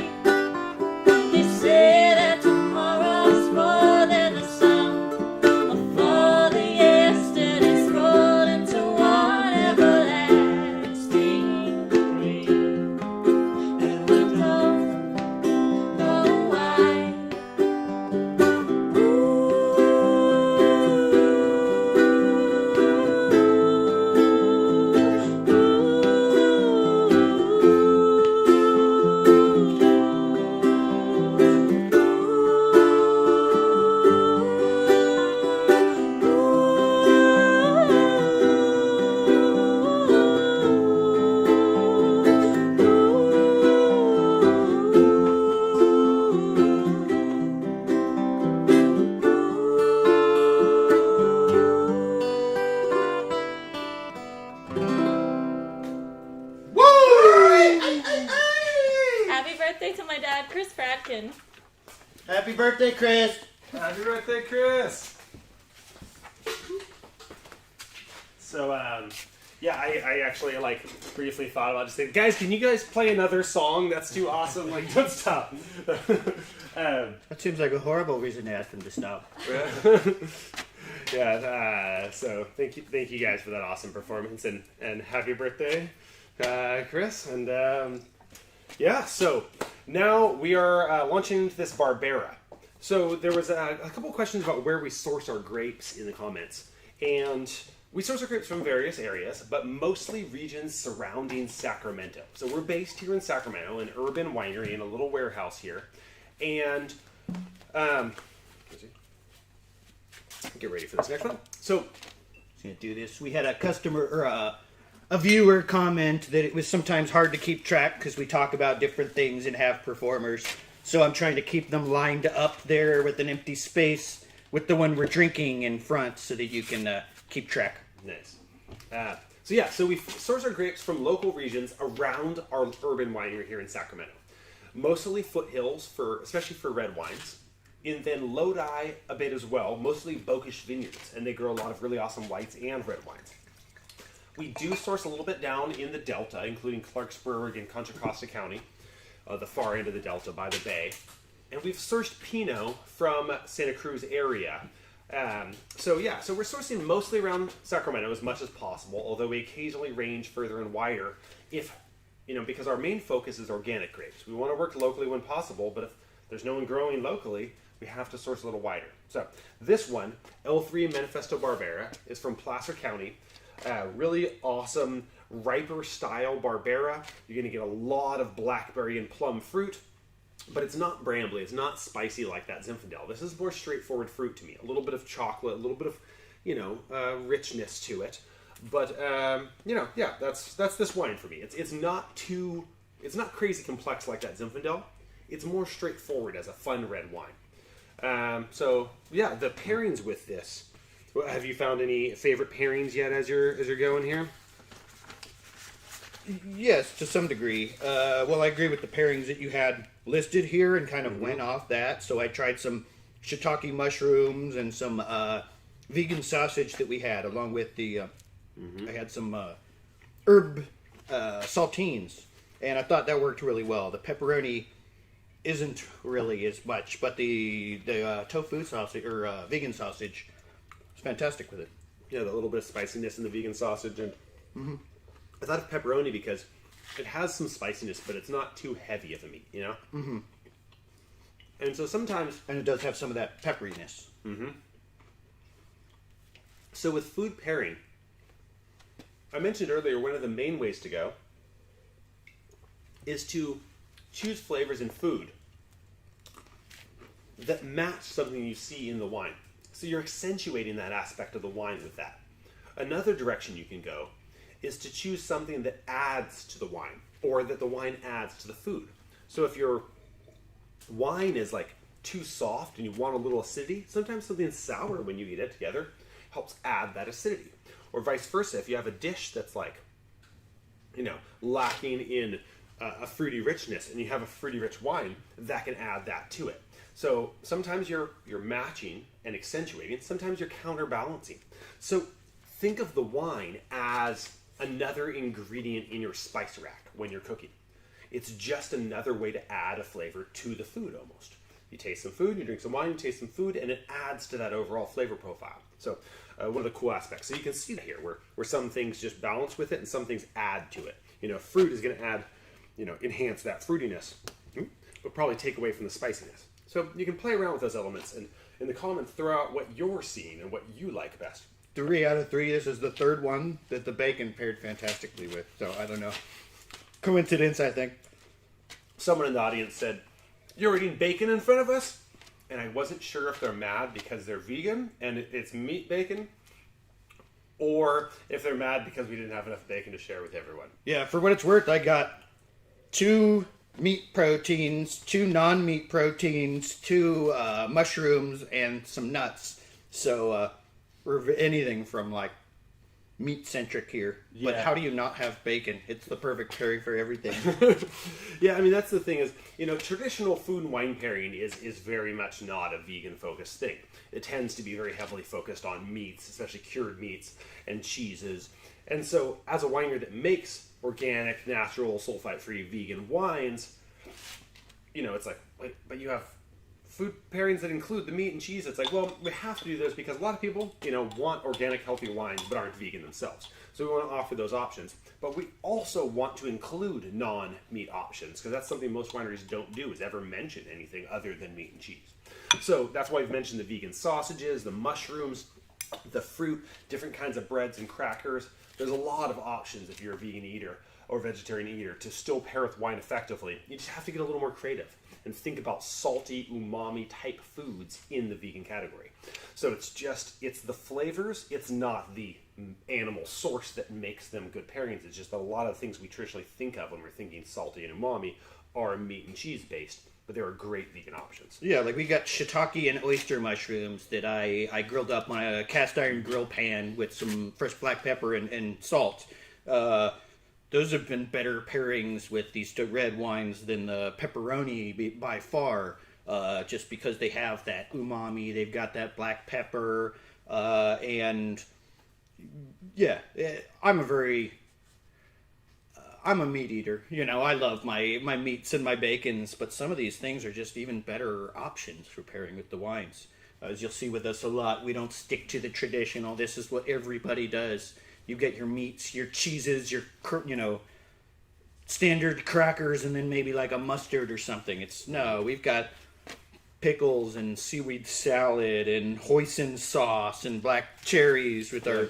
They say that tomorrow's more than a song, or for the yesterday's rolled into one everlasting dream. And we don't know why. Happy birthday to my dad, Chris Fradkin. Happy birthday, Chris. Happy birthday, Chris! So, Yeah, I actually like briefly thought about just saying, guys, can you guys play another song? That's too awesome. Like, don't stop. That seems like a horrible reason to ask them to stop. Yeah. So thank you guys for that awesome performance and happy birthday, Chris. And yeah, so now we are launching into this Barbera. So there was a couple questions about where we source our grapes in the comments, and we source our grapes from various areas, but mostly regions surrounding Sacramento. So we're based here in Sacramento, an urban winery in a little warehouse here. And get ready for this next one. So Gonna do this. We had a customer or a viewer comment that it was sometimes hard to keep track because we talk about different things and have performers. So I'm trying to keep them lined up there with an empty space with the one we're drinking in front so that you can keep track. Nice. So we source our grapes from local regions around our urban winery here in Sacramento. Mostly foothills, especially for red wines. And then Lodi a bit as well, mostly Bokish vineyards. And they grow a lot of really awesome whites and red wines. We do source a little bit down in the Delta, including Clarksburg and Contra Costa County, the far end of the Delta by the bay. And we've sourced Pinot from Santa Cruz area. So we're sourcing mostly around Sacramento as much as possible, although we occasionally range further and wider because our main focus is organic grapes. We want to work locally when possible, but if there's no one growing locally, we have to source a little wider. So this one, L3 Manifesto Barbera, is from Placer County. Really awesome, riper style Barbera. You're going to get a lot of blackberry and plum fruit. But it's not brambly, it's not spicy like that Zinfandel. This is more straightforward fruit to me. A little bit of chocolate, a little bit of, richness to it. But, that's this wine for me. It's not crazy complex like that Zinfandel. It's more straightforward as a fun red wine. The pairings with this. Have you found any favorite pairings yet as you're going here? Yes, to some degree. I agree with the pairings that you had listed here and kind of went off that. So I tried some shiitake mushrooms and some vegan sausage that we had, along with the I had some herb saltines, and I thought that worked really well. The pepperoni isn't really as much, but the tofu sausage or vegan sausage is fantastic with it. Yeah, the little bit of spiciness in the vegan sausage, and I thought of pepperoni because it has some spiciness, but it's not too heavy of a meat, you know? Mm-hmm. And so sometimes... And it does have some of that pepperiness. Mm-hmm. So with food pairing, I mentioned earlier one of the main ways to go is to choose flavors in food that match something you see in the wine. So you're accentuating that aspect of the wine with that. Another direction you can go is to choose something that adds to the wine, or that the wine adds to the food. So if your wine is like too soft and you want a little acidity, sometimes something sour when you eat it together helps add that acidity. Or vice versa, if you have a dish that's like, lacking in a fruity richness and you have a fruity rich wine, that can add that to it. So sometimes you're matching and accentuating, sometimes you're counterbalancing. So think of the wine as another ingredient in your spice rack when you're cooking. It's just another way to add a flavor to the food almost. You taste some food, you drink some wine, you taste some food, and it adds to that overall flavor profile. So one of the cool aspects. So you can see that here where some things just balance with it and some things add to it. Fruit is going to add, enhance that fruitiness, but probably take away from the spiciness. So you can play around with those elements and in the comments throw out what you're seeing and what you like best. 3 out of 3. This is the third one that the bacon paired fantastically with. So I don't know. Coincidence, I think. Someone in the audience said, "You're eating bacon in front of us?" And I wasn't sure if they're mad because they're vegan and it's meat bacon, or if they're mad because we didn't have enough bacon to share with everyone. Yeah, for what it's worth, I got 2 meat proteins, 2 non-meat proteins, 2 mushrooms, and some nuts. So we're anything from like meat-centric here. Yeah. But how do you not have bacon? It's the perfect pairing for everything. Yeah, I mean, that's the thing is, traditional food and wine pairing is very much not a vegan-focused thing. It tends to be very heavily focused on meats, especially cured meats and cheeses And so, as a winery that makes organic, natural, sulfite-free, vegan wines, it's like, wait, but you have food pairings that include the meat and cheese. It's like, well, we have to do this because a lot of people, want organic, healthy wines but aren't vegan themselves. So we want to offer those options. But we also want to include non-meat options because that's something most wineries don't do, is ever mention anything other than meat and cheese. So that's why we've mentioned the vegan sausages, the mushrooms, the fruit, different kinds of breads and crackers. There's a lot of options if you're a vegan eater or vegetarian eater to still pair with wine effectively. You just have to get a little more creative and think about salty, umami type foods in the vegan category. So it's the flavors, it's not the animal source that makes them good pairings. It's just a lot of things we traditionally think of when we're thinking salty and umami are meat and cheese based, but there are great vegan options. Yeah, like we got shiitake and oyster mushrooms that I grilled up on a cast iron grill pan with some fresh black pepper and salt. Those have been better pairings with these red wines than the pepperoni by far, just because they have that umami, they've got that black pepper, and yeah, I'm a meat eater. I love my meats and my bacons, but some of these things are just even better options for pairing with the wines. As you'll see with us a lot, we don't stick to the traditional. This is what everybody does. You get your meats, your cheeses, your standard crackers, and then maybe like a mustard or something. We've got pickles and seaweed salad and hoisin sauce and black cherries with our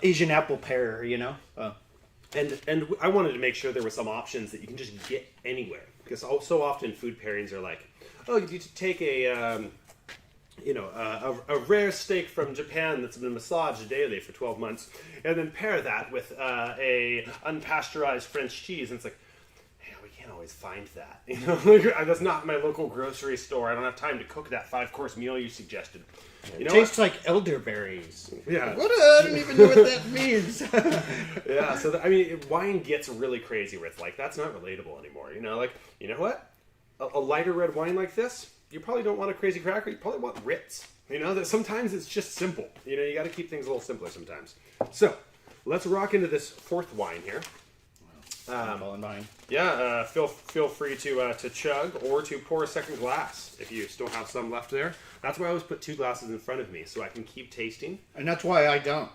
Asian apple pear, And I wanted to make sure there were some options that you can just get anywhere. Because so often food pairings are like, oh, you take a rare steak from Japan that's been massaged daily for 12 months, and then pair that with a unpasteurized French cheese, and it's like, hey, we can't always find that. That's not my local grocery store. I don't have time to cook that 5-course meal you suggested. It tastes like elderberries. Yeah. What? I don't even know what that means. Yeah, so wine gets really crazy where it's like, that's not relatable anymore. You know what? A lighter red wine like this, you probably don't want a crazy cracker. You probably want Ritz. That sometimes it's just simple. You got to keep things a little simpler sometimes. So, let's rock into this fourth wine here. Mine. Yeah, feel free to chug or to pour a second glass if you still have some left there. That's why I always put 2 glasses in front of me so I can keep tasting. And that's why I don't.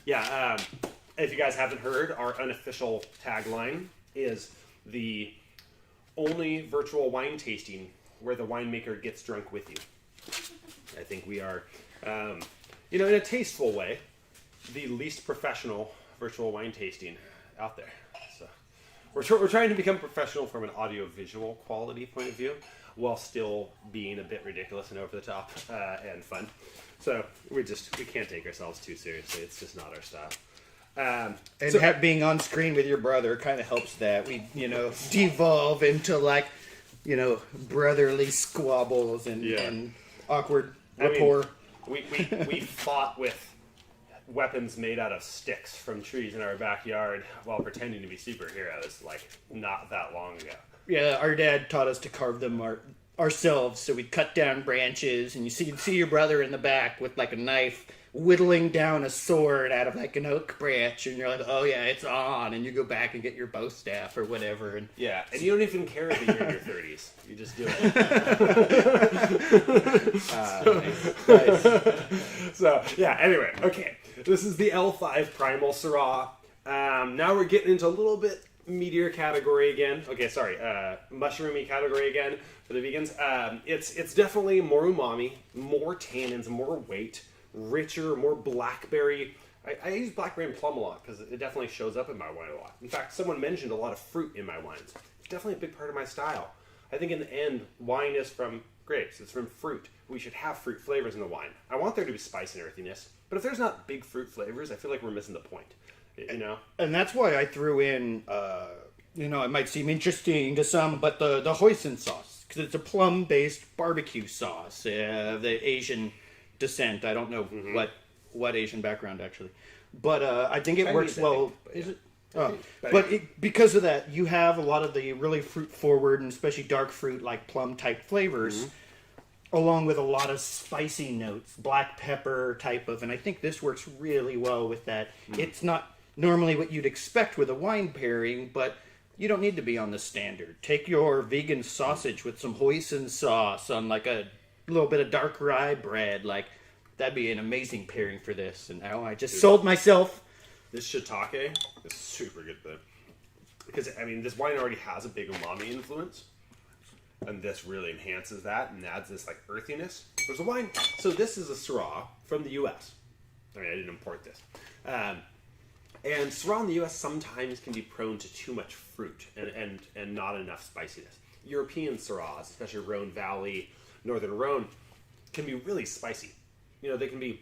Yeah, if you guys haven't heard, our unofficial tagline is the only virtual wine tasting where the winemaker gets drunk with you. I think we are, in a tasteful way, the least professional virtual wine tasting out there. So we're trying to become professional from an audio-visual quality point of view, while still being a bit ridiculous and over the top and fun. So we can't take ourselves too seriously. It's just not our style. Being on screen with your brother kind of helps that. We, devolve into brotherly squabbles and awkward rapport. We fought with weapons made out of sticks from trees in our backyard while pretending to be superheroes, not that long ago. Yeah, our dad taught us to carve them ourselves, so we'd cut down branches, and you see your brother in the back with a knife whittling down a sword out of an oak branch, and you're like, oh yeah, it's on, and you go back and get your bow staff or whatever. And yeah, and you don't even care that you're in your 30s. You just do it. Nice. So, yeah, anyway, okay. This is the L5 Primal Syrah. Now we're getting into a little bit meatier category again. Okay, sorry, mushroomy category again for the vegans. It's definitely more umami, more tannins, more weight, richer, more blackberry. I use blackberry and plum a lot because it definitely shows up in my wine a lot. In fact, someone mentioned a lot of fruit in my wines. It's definitely a big part of my style. I think in the end, wine is from grapes. It's from fruit. We should have fruit flavors in the wine. I want there to be spice and earthiness, but if there's not big fruit flavors, I feel like we're missing the point. And that's why I threw in, it might seem interesting to some, but the hoisin sauce, because it's a plum-based barbecue sauce, the Asian descent. I don't know what Asian background, actually. But I think it works well. Is it? Because of that, you have a lot of the really fruit-forward and especially dark fruit, like plum-type flavors. along with a lot of spicy notes, black pepper type of, and I think this works really well with that. It's not normally what you'd expect with a wine pairing, but you don't need to be on the standard. Take your vegan sausage with some hoisin sauce on like a little bit of dark rye bread. Like, that'd be an amazing pairing for this. And now I just sold myself. This shiitake is super good though. Because, I mean, this wine already has a big umami influence. And this really enhances that and adds this, like, earthiness. There's a wine. So this is a Syrah from the U.S. I mean, I didn't import this. And Syrah in the U.S. sometimes can be prone to too much fruit and not enough spiciness. European Syrahs, especially Rhone Valley, Northern Rhone, can be really spicy. You know, they can be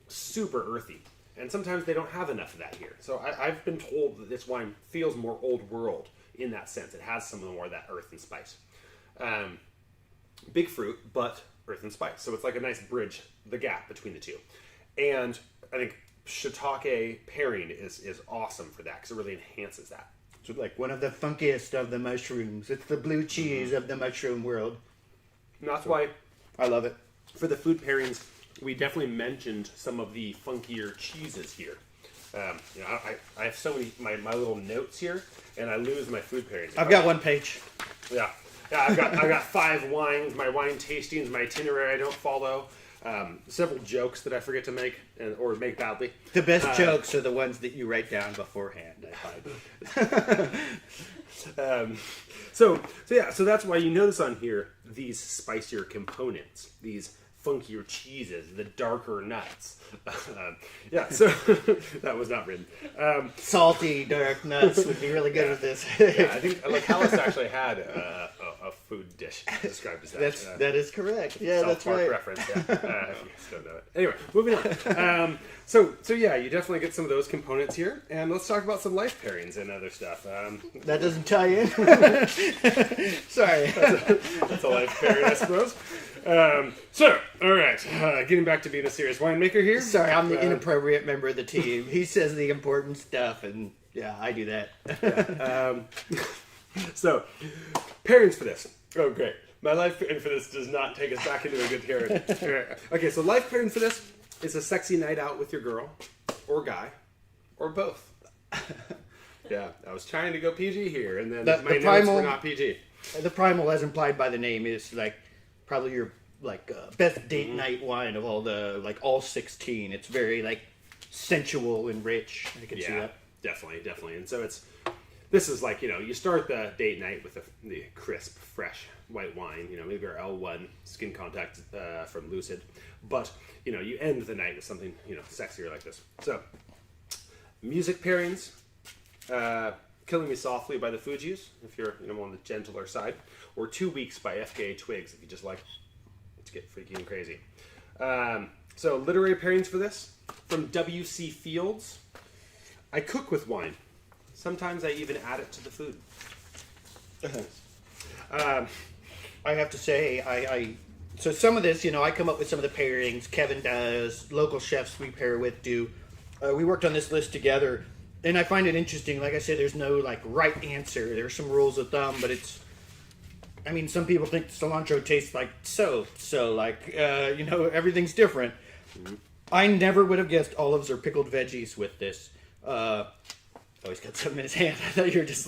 super earthy. And sometimes they don't have enough of that here. So I've been told that this wine feels more old world in that sense. It has some more of that earth and spice. Big fruit, but earth and spice. So it's like a nice bridge, the gap between the two. And I think shiitake pairing is awesome for that because it really enhances that. It's like one of the funkiest of the mushrooms. It's the blue cheese of the mushroom world. And that's why I love it. for the food pairings, we definitely mentioned some of the funkier cheeses here. You know, I have so many my little notes here, and I lose my food pairings. I've got one page. Yeah, I've got 5 wines, my wine tastings, my itinerary I don't follow, several jokes that I forget to make or make badly. The best jokes are the ones that you write down beforehand, I find. So that's why you notice on here these spicier components, these funkier cheeses, the darker nuts. So that was not written. Salty dark nuts would be really good with this. Yeah, I think like Alice actually had a food dish described as that. That is correct. Yeah, South that's Park right. reference. Yeah, if you guys don't know it. Anyway, moving on. So yeah, you definitely get some of those components here, and let's talk about some life pairings and other stuff. That doesn't tie in. Sorry. That's a life pairing, I suppose. All right, getting back to being a serious winemaker here. Sorry, I'm the inappropriate member of the team. He says the important stuff, and yeah, I do that. So, pairings for this. Oh, great. My life pairing for this does not take us back into a good territory. Okay, so life pairing for this is a sexy night out with your girl, or guy, or both. Yeah, I was trying to go PG here, and then my notes were not PG. The primal, as implied by the name, is like probably your best date night wine of all the all 16. It's very sensual and rich. I can see that. Definitely. And so this is like, you start the date night with the crisp, fresh white wine, maybe our L1 skin contact from Lucid, but you end the night with something sexier like this. So music pairings, Killing Me Softly by the Fugees, if you're on the gentler side, or 2 Weeks by FKA Twigs if you just like to get freaky and crazy. So literary pairings for this from W.C. Fields. I cook with wine. Sometimes I even add it to the food. I have to say, so some of this, I come up with some of the pairings. Kevin does. Local chefs we pair with do. We worked on this list together, and I find it interesting. Like I said, there's no right answer. There's some rules of thumb, but some people think cilantro tastes like so everything's different. Mm-hmm. I never would have guessed olives or pickled veggies with this. Oh, he's got something in his hand. I thought you were just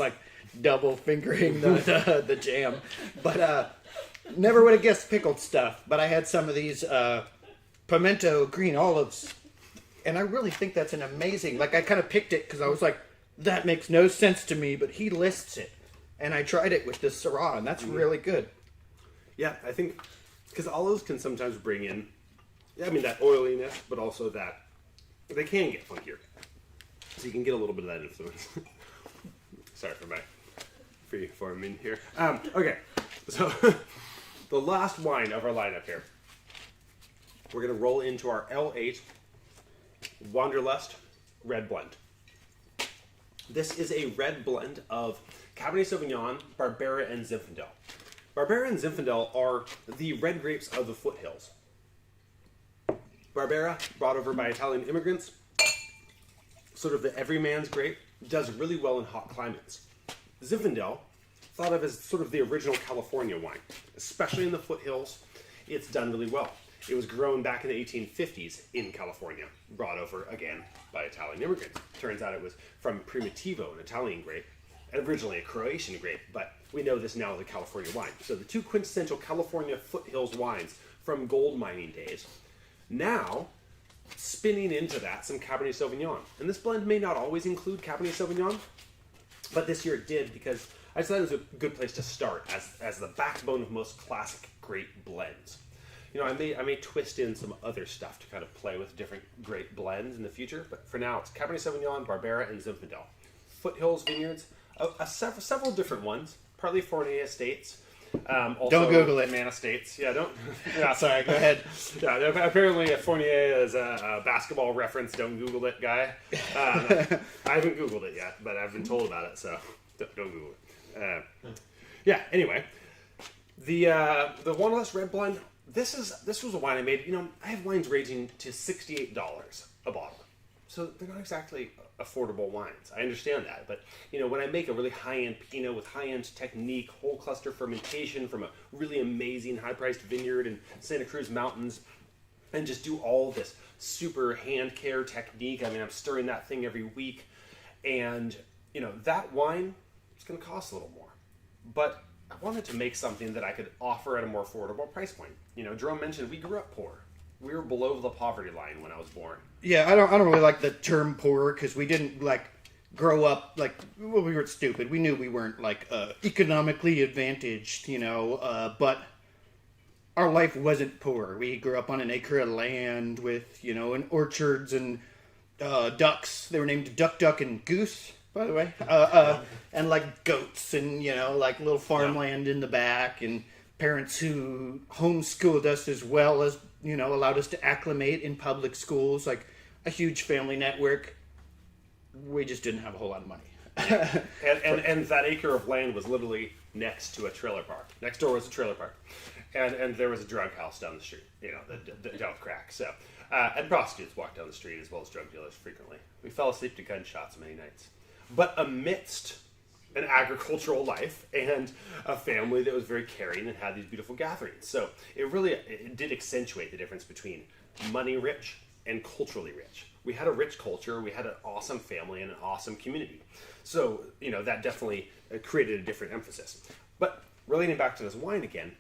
double fingering the jam. But never would have guessed pickled stuff. But I had some of these pimento green olives. And I really think that's an amazing... I kind of picked it because I was like, that makes no sense to me. But he lists it. And I tried it with this Syrah, and that's really good. Yeah, I think... Because olives can sometimes bring in... that oiliness, but also that... They can get funkier. So you can get a little bit of that influence. Sorry for my free forming here. Okay, so the last wine of our lineup here. We're going to roll into our L8 Wanderlust Red Blend. This is a red blend of Cabernet Sauvignon, Barbera, and Zinfandel. Barbera and Zinfandel are the red grapes of the foothills. Barbera, brought over by Italian immigrants, sort of the everyman's grape, does really well in hot climates. Zinfandel, thought of as sort of the original California wine, especially in the foothills it's done really well. It was grown back in the 1850s in California, brought over again by Italian immigrants. Turns out it was from Primitivo, an Italian grape, and originally a Croatian grape, but we know this now as a California wine. So the two quintessential California foothills wines from gold mining days. Now, spinning into that, some Cabernet Sauvignon. And this blend may not always include Cabernet Sauvignon, but this year it did because I just thought it was a good place to start as the backbone of most classic grape blends. You know, I may twist in some other stuff to kind of play with different grape blends in the future, but for now it's Cabernet Sauvignon, Barbera, and Zinfandel. Foothills Vineyards, several different ones, partly Fournier Estates. Also, Don't Google it. Man Estates. Yeah, don't. Yeah, Sorry, go ahead. Yeah, apparently Fournier is a basketball reference. Don't Google it, guy. I haven't Googled it yet, but I've been told about it, so don't Google it. Yeah. Anyway, the One Less Red blend. This was a wine I made. You know, I have wines ranging to $68 a bottle, so they're not exactly affordable wines. I understand that, but you know, when I make a really high-end Pinot with high-end technique, whole cluster fermentation from a really amazing high-priced vineyard in Santa Cruz Mountains, and just do all this super hand care technique. I mean, I'm stirring that thing every week, and you know, that wine is going to cost a little more, but I wanted to make something that I could offer at a more affordable price point. You know, Jerome mentioned we grew up poor. We were below the poverty line when I was born. Yeah, I don't really like the term poor because we didn't like grow up like, well, we were stupid. We knew we weren't like economically advantaged, you know, but our life wasn't poor. We grew up on an acre of land with, you know, and orchards and ducks. They were named Duck, Duck, and Goose, by the way, and like goats and, you know, like little farmland in the back, and parents who homeschooled us as well as, you know, allowed us to acclimate in public schools, like a huge family network. We just didn't have a whole lot of money. and that acre of land was literally next to a trailer park. Next door was a trailer park. And there was a drug house down the street, you know, that dealt crack. So, and prostitutes walked down the street as well as drug dealers frequently. We fell asleep to gunshots many nights. But amidst an agricultural life and a family that was very caring and had these beautiful gatherings. So it did accentuate the difference between money rich and culturally rich. We had a rich culture, we had an awesome family and an awesome community. So, you know, that definitely created a different emphasis. But relating back to this wine again,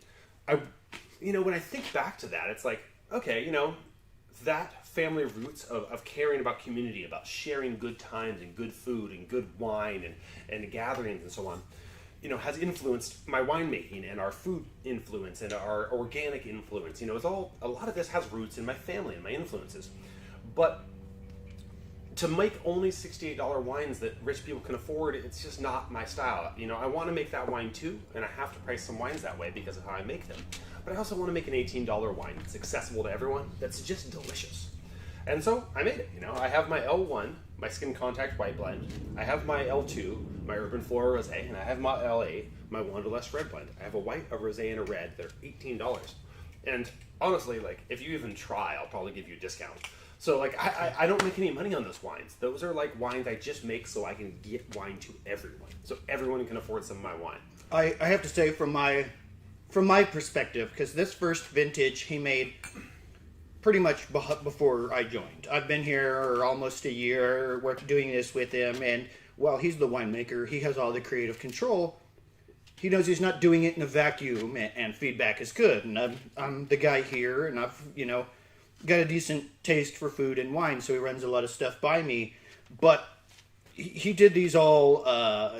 when I think back to that, it's like, okay, you know, that family roots of caring about community, about sharing good times and good food and good wine and gatherings and so on, you know, has influenced my winemaking and our food influence and our organic influence. You know, a lot of this has roots in my family and my influences. But to make only $68 wines that rich people can afford, it's just not my style. You know, I want to make that wine too, and I have to price some wines that way because of how I make them. But I also want to make an $18 wine that's accessible to everyone, that's just delicious. And so I made it. You know, I have my L1, my skin contact white blend. I have my L2, my urban flora rosé, and I have my L8, my one or less red blend. I have a white, a rosé, and a red. They're $18. And honestly, like, if you even try, I'll probably give you a discount. So, like, I don't make any money on those wines. Those are, like, wines I just make so I can get wine to everyone. So everyone can afford some of my wine. I have to say from my perspective, because this first vintage he made pretty much before I joined. I've been here almost a year doing this with him, and while he's the winemaker, he has all the creative control. He knows he's not doing it in a vacuum, and feedback is good. And I'm the guy here, and I've, you know, got a decent taste for food and wine, so he runs a lot of stuff by me. But he did these all,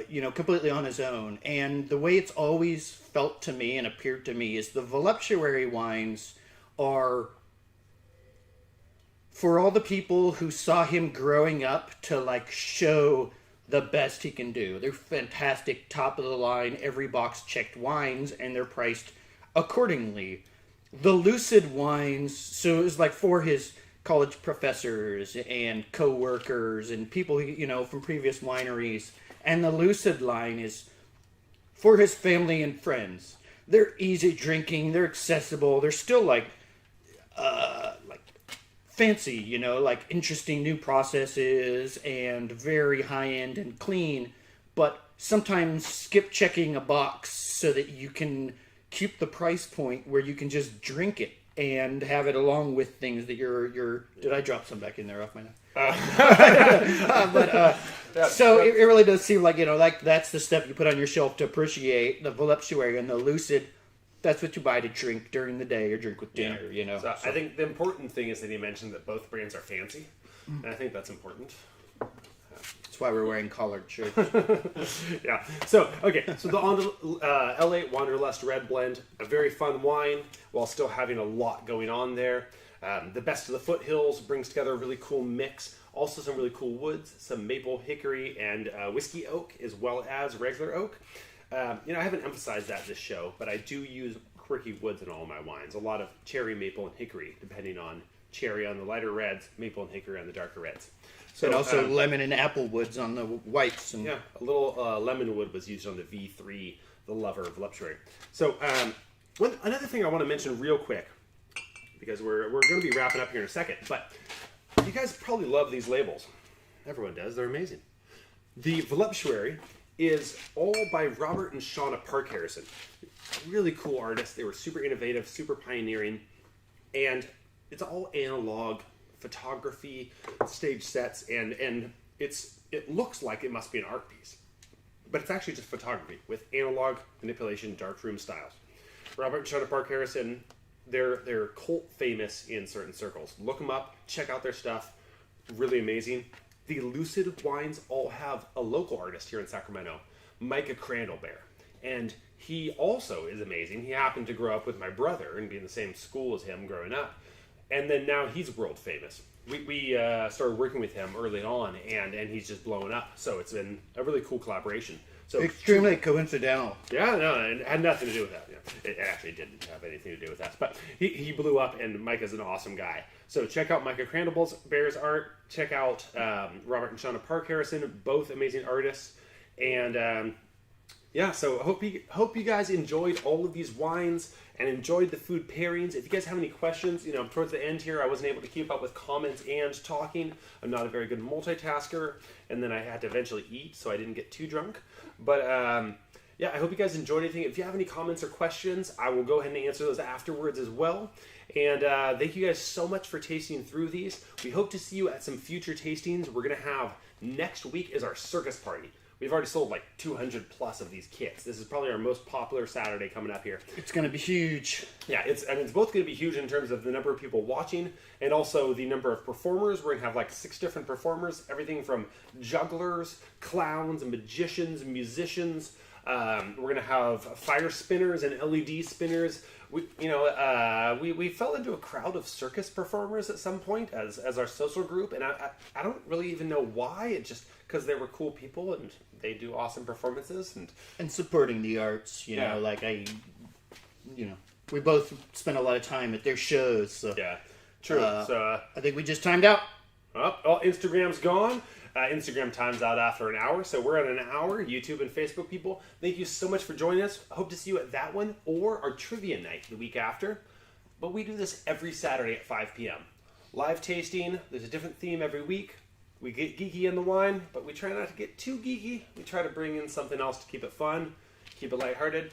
you know, completely on his own. And the way it's always felt to me and appeared to me is the voluptuary wines are for all the people who saw him growing up to, like, show the best he can do. They're fantastic, top of the line, every box checked wines, and they're priced accordingly. The Lucid wines, so it was like for his college professors and co-workers and people, you know, from previous wineries. And the Lucid line is for his family and friends. They're easy drinking, they're accessible, they're still like fancy, you know, like interesting new processes and very high-end and clean, but sometimes skip checking a box so that you can keep the price point where you can just drink it and have it along with things that you're. Did I drop some back in there off my nose? So it really does seem like, like that's the stuff you put on your shelf to appreciate the voluptuary and the lucid. That's what you buy to drink during the day or drink with dinner, So I think the important thing is that he mentioned that both brands are fancy, and I think that's important. That's why we're wearing collared shirts. Yeah. So the L8 Wanderlust Red Blend, a very fun wine while still having a lot going on there. The Best of the Foothills brings together a really cool mix. Also some really cool woods, some maple, hickory, and whiskey oak, as well as regular oak. I haven't emphasized that this show, but I do use quirky woods in all my wines. A lot of cherry, maple, and hickory, depending on cherry on the lighter reds, maple and hickory on the darker reds. So, and also lemon and apple woods on the whites. And... Yeah, a little lemon wood was used on the V3, the Lover Voluptuary. So another thing I want to mention real quick, because we're going to be wrapping up here in a second, but you guys probably love these labels. Everyone does. They're amazing. The Voluptuary is all by Robert and Shauna Park Harrison. Really cool artists. They were super innovative, super pioneering, and it's all analog photography, stage sets, and it looks like it must be an art piece, but it's actually just photography with analog manipulation, darkroom styles. Robert and Shauna Park Harrison, they're cult famous in certain circles. Look them up, check out their stuff. Really amazing. The Lucid Wines all have a local artist here in Sacramento, Micah Crandallbear. And he also is amazing. He happened to grow up with my brother and be in the same school as him growing up. And then now he's world famous. We started working with him early on, and he's just blowing up. So it's been a really cool collaboration. So extremely coincidental. Yeah, no, it had nothing to do with that. It actually didn't have anything to do with that. But he blew up, and Micah's an awesome guy. So check out Micah Crandallbear's art. Check out Robert and Shauna Park Harrison, both amazing artists. And so I hope you guys enjoyed all of these wines and enjoyed the food pairings. If you guys have any questions, towards the end here, I wasn't able to keep up with comments and talking. I'm not a very good multitasker, and then I had to eventually eat, so I didn't get too drunk. But I hope you guys enjoyed anything. If you have any comments or questions, I will go ahead and answer those afterwards as well. And thank you guys so much for tasting through these. We hope to see you at some future tastings. We're going to have next week is our circus party. We've already sold like 200 plus of these kits. This is probably our most popular Saturday coming up here. It's going to be huge. Yeah, it's both going to be huge in terms of the number of people watching and also the number of performers. We're going to have like 6 different performers, everything from jugglers, clowns, magicians, musicians. We're going to have fire spinners and LED spinners. We fell into a crowd of circus performers at some point as our social group, and I don't really even know why. It just because they were cool people and they do awesome performances and supporting the arts. We both spent a lot of time at their shows. So. Yeah, true. I think we just timed out. Instagram's gone. Instagram times out after an hour, so we're at an hour. YouTube and Facebook people, thank you so much for joining us. I hope to see you at that one or our trivia night the week after. But we do this every Saturday at 5 p.m. Live tasting. There's a different theme every week. We get geeky in the wine, but we try not to get too geeky. We try to bring in something else to keep it fun, keep it lighthearted.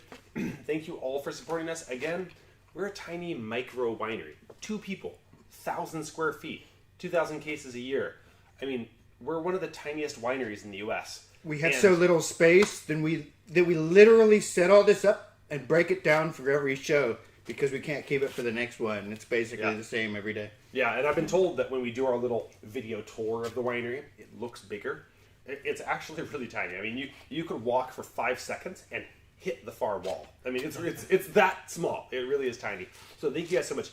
Thank you all for supporting us. Again, we're a tiny micro winery. 2 people, 1,000 square feet, 2,000 cases a year. I mean, we're one of the tiniest wineries in the U.S. We had so little space that we literally set all this up and break it down for every show because we can't keep it for the next one. It's basically the same every day. Yeah, and I've been told that when we do our little video tour of the winery, it looks bigger. It's actually really tiny. I mean, you could walk for 5 seconds and hit the far wall. I mean, it's that small. It really is tiny. So thank you guys so much.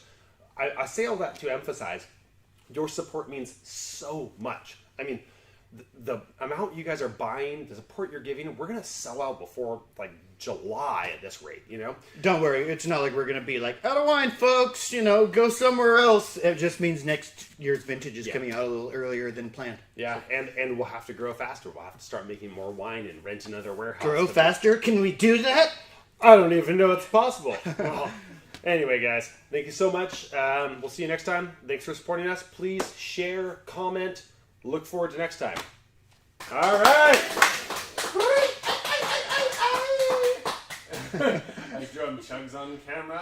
I say all that to emphasize your support means so much. I mean, the amount you guys are buying, the support you're giving, we're going to sell out before, like, July at this rate, Don't worry. It's not like we're going to be like, out of wine, folks, go somewhere else. It just means next year's vintage is coming out a little earlier than planned. Yeah, and we'll have to grow faster. We'll have to start making more wine and rent another warehouse. Grow faster? Can we do that? I don't even know it's possible. Well, anyway, guys, thank you so much. We'll see you next time. Thanks for supporting us. Please share, comment. Look forward to next time. All right. Like drum chugs on camera.